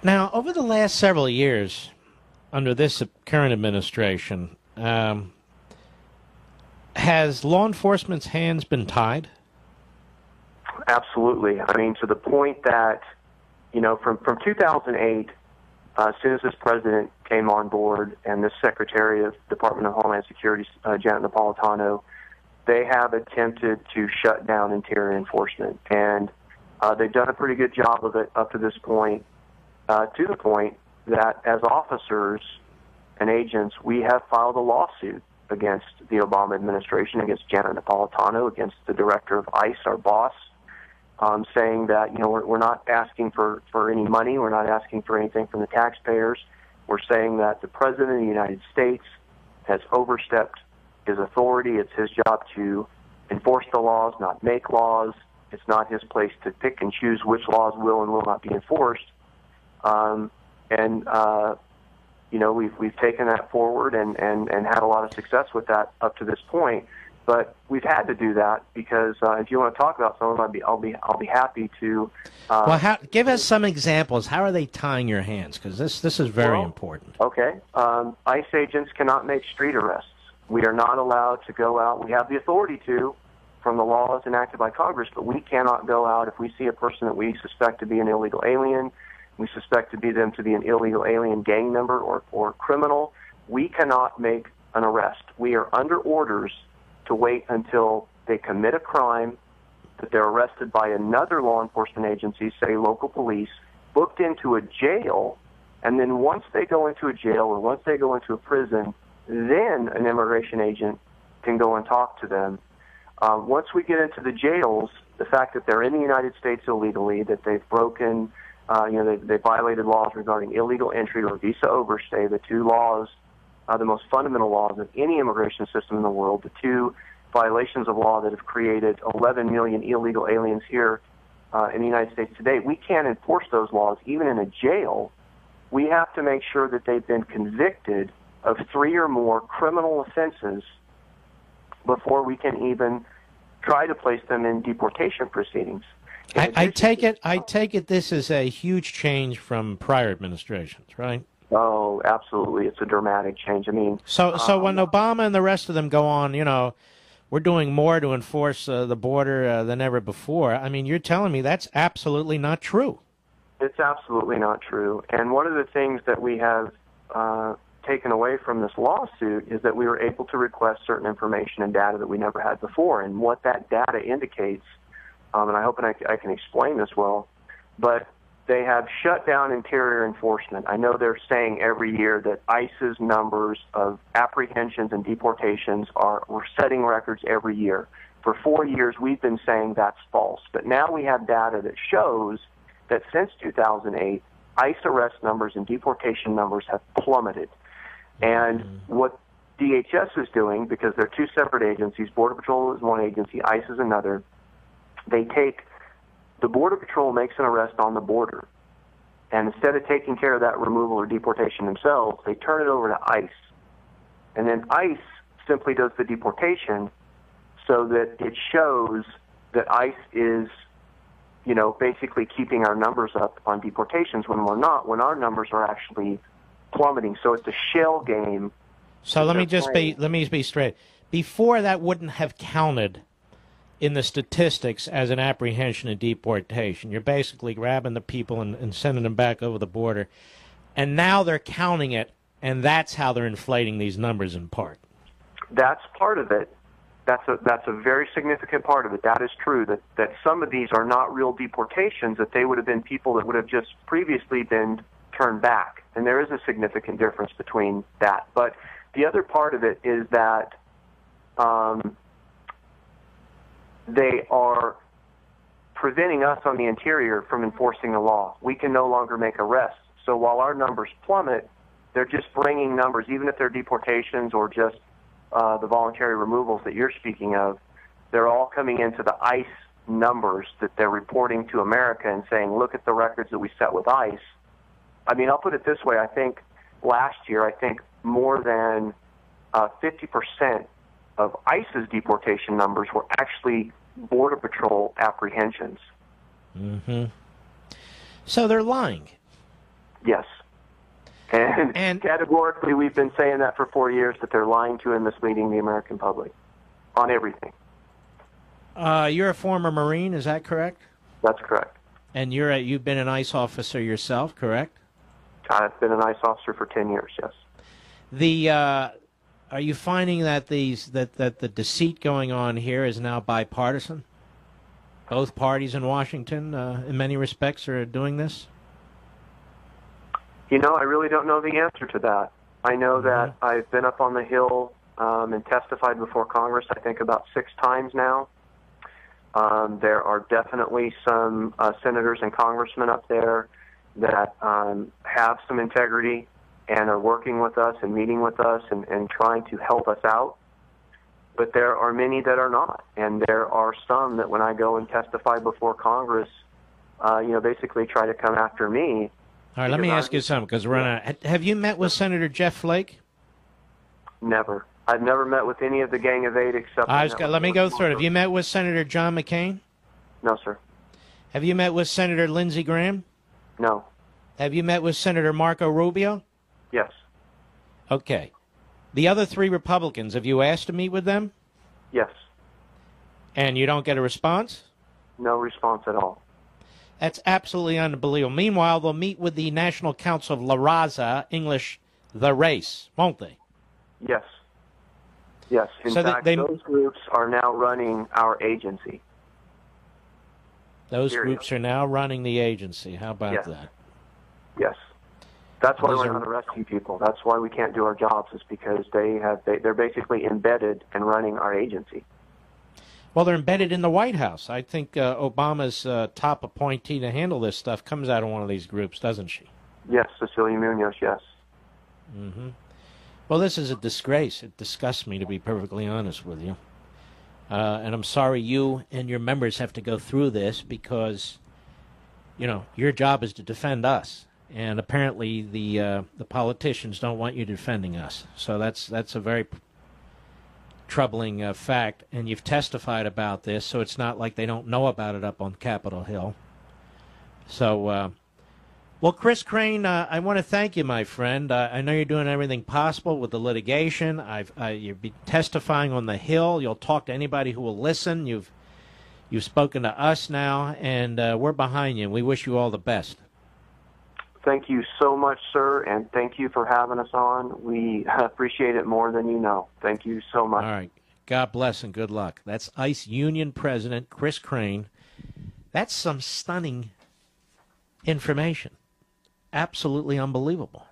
Now, over the last several years, under this current administration, has law enforcement's hands been tied? Absolutely. I mean, to the point that, from 2008, as soon as this president came on board and this Secretary of Department of Homeland Security, Janet Napolitano, they have attempted to shut down interior enforcement. And they've done a pretty good job of it up to this point, to the point that as officers and agents, we have filed a lawsuit against the Obama administration, against Janet Napolitano, against the director of ICE, our boss, saying that, we're not asking for any money, we're not asking for anything from the taxpayers. We're saying that the President of the United States has overstepped his authority. It's his job to enforce the laws, not make laws. It's not his place to pick and choose which laws will and will not be enforced. We've taken that forward and had a lot of success with that up to this point. But we've had to do that because if you want to talk about some of them, I'll be happy to. Give us some examples. How are they tying your hands? Because this is very important. Okay. ICE agents cannot make street arrests. We are not allowed to go out. We have the authority to, from the laws enacted by Congress, but we cannot go out if we see a person that we suspect to be an illegal alien. We suspect to be an illegal alien gang member or criminal. We cannot make an arrest. We are under orders to wait until they commit a crime, that they're arrested by another law enforcement agency, say local police, booked into a jail, and then once they go into a jail or once they go into a prison, then an immigration agent can go and talk to them. Once we get into the jails, the fact that they're in the United States illegally, that they've broken, they violated laws regarding illegal entry or visa overstay, the two laws, the most fundamental laws of any immigration system in the world, the two violations of law that have created 11 million illegal aliens here in the United States today. We can't enforce those laws even in a jail. We have to make sure that they've been convicted of 3 or more criminal offenses before we can even try to place them in deportation proceedings. I take it this is a huge change from prior administrations, right? Oh, absolutely. It's a dramatic change. I mean, so when Obama and the rest of them go on, we're doing more to enforce the border than ever before. I mean, you're telling me that's absolutely not true. It's absolutely not true. And one of the things that we have taken away from this lawsuit is that we were able to request certain information and data that we never had before. And what that data indicates, and I hope I can explain this well, but they have shut down interior enforcement. I know they're saying every year that ICE's numbers of apprehensions and deportations we're setting records every year. For 4 years, we've been saying that's false. But now we have data that shows that since 2008, ICE arrest numbers and deportation numbers have plummeted. And what DHS is doing, because they're two separate agencies, Border Patrol is one agency, ICE is another, the Border Patrol makes an arrest on the border, and instead of taking care of that removal or deportation themselves, they turn it over to ICE. And then ICE simply does the deportation so that it shows that ICE is, basically keeping our numbers up on deportations when we're not, when our numbers are actually plummeting. So it's a shell game. So let me be straight. Before, that wouldn't have counted in the statistics as an apprehension and deportation. You're basically grabbing the people and sending them back over the border. And now they're counting it, and that's how they're inflating these numbers in part. That's part of it. That's a very significant part of it. That is true, that some of these are not real deportations, that they would have been people that would have just previously been turned back. And there is a significant difference between that. But the other part of it is that they are preventing us on the interior from enforcing the law. We can no longer make arrests. So while our numbers plummet, they're just bringing numbers, even if they're deportations or just the voluntary removals that you're speaking of, they're all coming into the ICE numbers that they're reporting to America and saying, look at the records that we set with ICE. I mean, I'll put it this way. I think last year, more than 50% of ICE's deportation numbers were actually Border Patrol apprehensions. Mm-hmm. So they're lying. Yes. And categorically, we've been saying that for 4 years, that they're lying to and misleading the American public on everything. You're a former Marine, is that correct? That's correct. And you've been an ICE officer yourself, correct? I've been an ICE officer for 10 years, yes. Are you finding that that the deceit going on here is now bipartisan? Both parties in Washington, in many respects, are doing this? You know, I really don't know the answer to that. I know that I've been up on the Hill and testified before Congress, I think, about 6 times now. There are definitely some senators and congressmen up there that have some integrity and are working with us and meeting with us and trying to help us out. But there are many that are not. And there are some that when I go and testify before Congress, basically try to come after me. All right, let me ask you something, because we're on. Have you met with Senator Jeff Flake? Never. I've never met with any of the Gang of Eight except... Let me go through it. Have you met with Senator John McCain? No, sir. Have you met with Senator Lindsey Graham? No. Have you met with Senator Marco Rubio? Yes. Okay. The other 3 Republicans, have you asked to meet with them? Yes. And you don't get a response? No response at all. That's absolutely unbelievable. Meanwhile, they'll meet with the National Council of La Raza, English, the race, won't they? Yes. Yes. In fact, those groups are now running our agency. Those groups are now running the agency. How about that? Yes. That's why we're not arresting people. That's why we can't do our jobs, is because they're basically embedded and running our agency. Well, they're embedded in the White House. I think Obama's top appointee to handle this stuff comes out of one of these groups, doesn't she? Yes, Cecilia Munoz, yes. Mm-hmm. Well, this is a disgrace. It disgusts me, to be perfectly honest with you. And I'm sorry you and your members have to go through this because, your job is to defend us. And apparently the politicians don't want you defending us. So that's a very troubling fact. And you've testified about this, so it's not like they don't know about it up on Capitol Hill. So, well, Chris Crane, I want to thank you, my friend. I know you're doing everything possible with the litigation. You've been testifying on the Hill. You'll talk to anybody who will listen. You've spoken to us now, and we're behind you. We wish you all the best. Thank you so much, sir, and thank you for having us on. We appreciate it more than you know. Thank you so much. All right. God bless and good luck. That's ICE Union President Chris Crane. That's some stunning information. Absolutely unbelievable.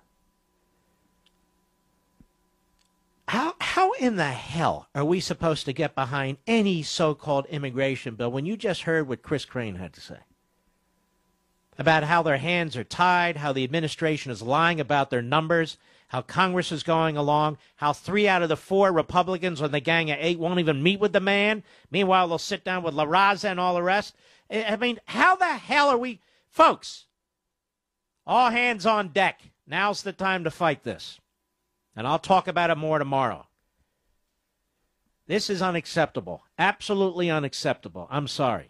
How in the hell are we supposed to get behind any so-called immigration bill when you just heard what Chris Crane had to say? About how their hands are tied, how the administration is lying about their numbers, how Congress is going along, how 3 out of the 4 Republicans on the Gang of 8 won't even meet with the man. Meanwhile, they'll sit down with La Raza and all the rest. I mean, how the hell are we... Folks, all hands on deck. Now's the time to fight this. And I'll talk about it more tomorrow. This is unacceptable. Absolutely unacceptable. I'm sorry.